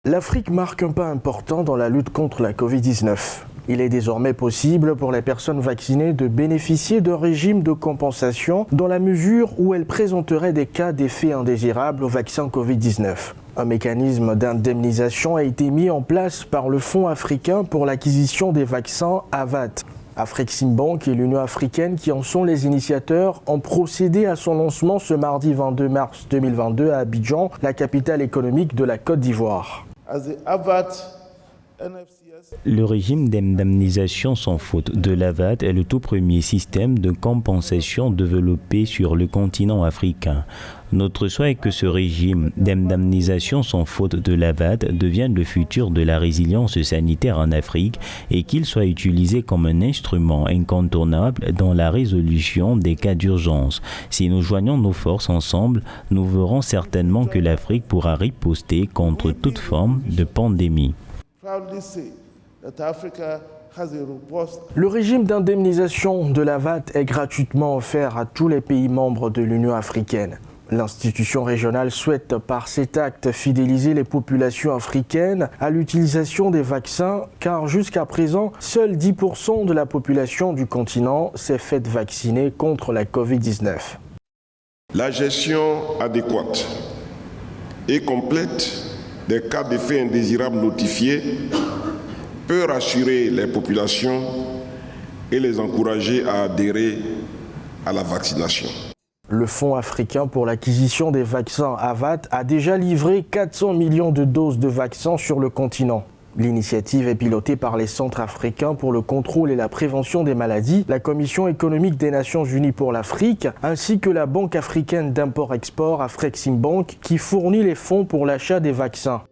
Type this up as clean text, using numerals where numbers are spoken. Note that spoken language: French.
L'Afrique marque un pas important dans la lutte contre la Covid-19. Il est désormais possible pour les personnes vaccinées de bénéficier d'un régime de compensation dans la mesure où elles présenteraient des cas d'effets indésirables au vaccin Covid-19. Un mécanisme d'indemnisation a été mis en place par le Fonds africain pour l'acquisition des vaccins AVAT. Afreximbank et l'Union africaine, qui en sont les initiateurs, ont procédé à son lancement ce mardi 22 mars 2022 à Abidjan, la capitale économique de la Côte d'Ivoire. Le régime d'indemnisation sans faute de l'AVAT est le tout premier système de compensation développé sur le continent africain. Notre souhait est que ce régime d'indemnisation sans faute de l'AVAT devienne le futur de la résilience sanitaire en Afrique et qu'il soit utilisé comme un instrument incontournable dans la résolution des cas d'urgence. Si nous joignons nos forces ensemble, nous verrons certainement que l'Afrique pourra riposter contre toute forme de pandémie. Le régime d'indemnisation de l'AVAT est gratuitement offert à tous les pays membres de l'Union africaine. L'institution régionale souhaite par cet acte fidéliser les populations africaines à l'utilisation des vaccins car jusqu'à présent, seuls 10% de la population du continent s'est faite vacciner contre la Covid-19. La gestion adéquate et complète des cas d'effets indésirables notifiés peut rassurer les populations et les encourager à adhérer à la vaccination. Le Fonds africain pour l'acquisition des vaccins AVAT a déjà livré 400 millions de doses de vaccins sur le continent. L'initiative est pilotée par les Centres africains pour le contrôle et la prévention des maladies, la Commission économique des Nations Unies pour l'Afrique, ainsi que la Banque africaine d'import-export Afreximbank qui fournit les fonds pour l'achat des vaccins.